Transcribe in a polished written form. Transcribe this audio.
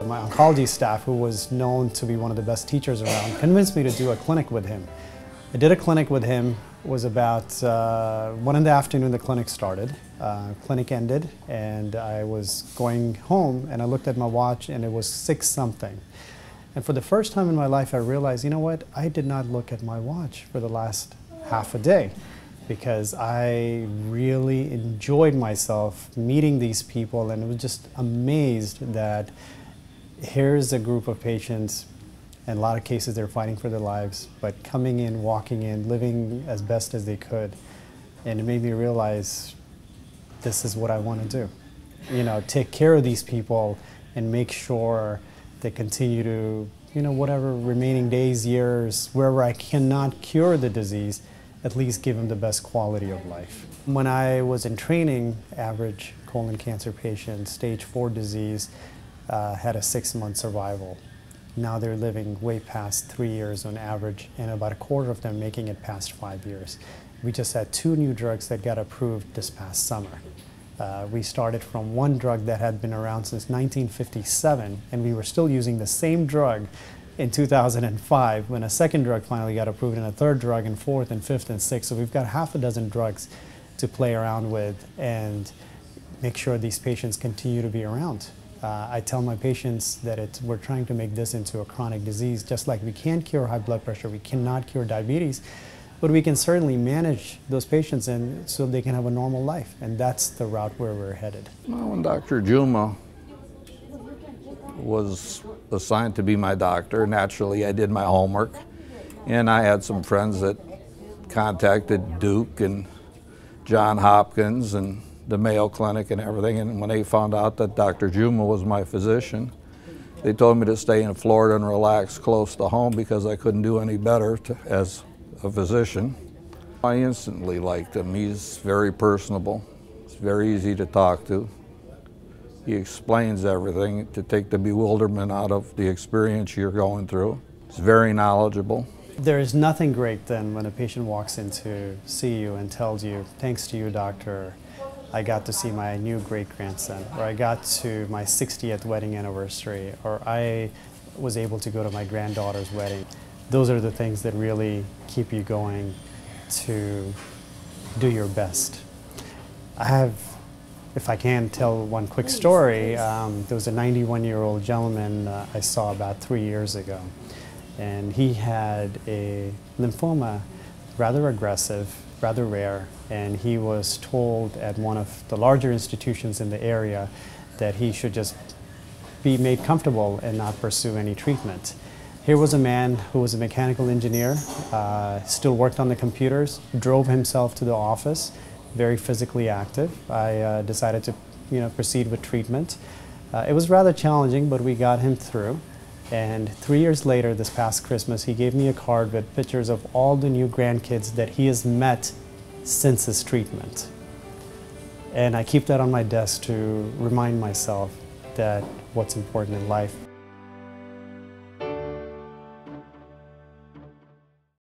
My oncology staff, who was known to be one of the best teachers around, convinced me to do a clinic with him. I did a clinic with him. It was about 1 in the afternoon the clinic started. Clinic ended and I was going home and I looked at my watch and it was 6 something. And for the first time in my life I realized, you know what, I did not look at my watch for the last half a day because I really enjoyed myself meeting these people, and I was just amazed that here's a group of patients. In a lot of cases, they're fighting for their lives, but coming in, walking in, living as best as they could. And it made me realize this is what I want to do. You know, take care of these people and make sure they continue to, you know, whatever remaining days, years, wherever I cannot cure the disease, at least give them the best quality of life. When I was in training, average colon cancer patient, stage 4 disease, had a 6-month survival. Now they're living way past 3 years on average, and about a quarter of them making it past 5 years. We just had 2 new drugs that got approved this past summer. We started from one drug that had been around since 1957, and we were still using the same drug in 2005 when a second drug finally got approved, and a third drug, and fourth and fifth and sixth. So we've got half a dozen drugs to play around with and make sure these patients continue to be around. I tell my patients that we're trying to make this into a chronic disease. Just like we can't cure high blood pressure, we cannot cure diabetes, but we can certainly manage those patients and so they can have a normal life. And that's the route where we're headed. Well, when Dr. Jooma was assigned to be my doctor, naturally I did my homework, and I had some friends that contacted Duke and Johns Hopkins and the Mayo Clinic and everything, and when they found out that Dr. Jooma was my physician, they told me to stay in Florida and relax close to home because I couldn't do any better as a physician. I instantly liked him. He's very personable. It's very easy to talk to. He explains everything to take the bewilderment out of the experience you're going through. He's very knowledgeable. There is nothing great than when a patient walks in to see you and tells you, thanks to you, doctor, I got to see my new great-grandson, or I got to my 60th wedding anniversary, or I was able to go to my granddaughter's wedding. Those are the things that really keep you going to do your best. I have, if I can tell one quick story, there was a 91-year-old gentleman I saw about 3 years ago, and he had a lymphoma, rather aggressive, rather rare, and he was told at one of the larger institutions in the area that he should just be made comfortable and not pursue any treatment. Here was a man who was a mechanical engineer, still worked on the computers, drove himself to the office, very physically active. I decided to, proceed with treatment. It was rather challenging, but we got him through. And 3 years later, this past Christmas, he gave me a card with pictures of all the new grandkids that he has met since his treatment. And I keep that on my desk to remind myself that what's important in life.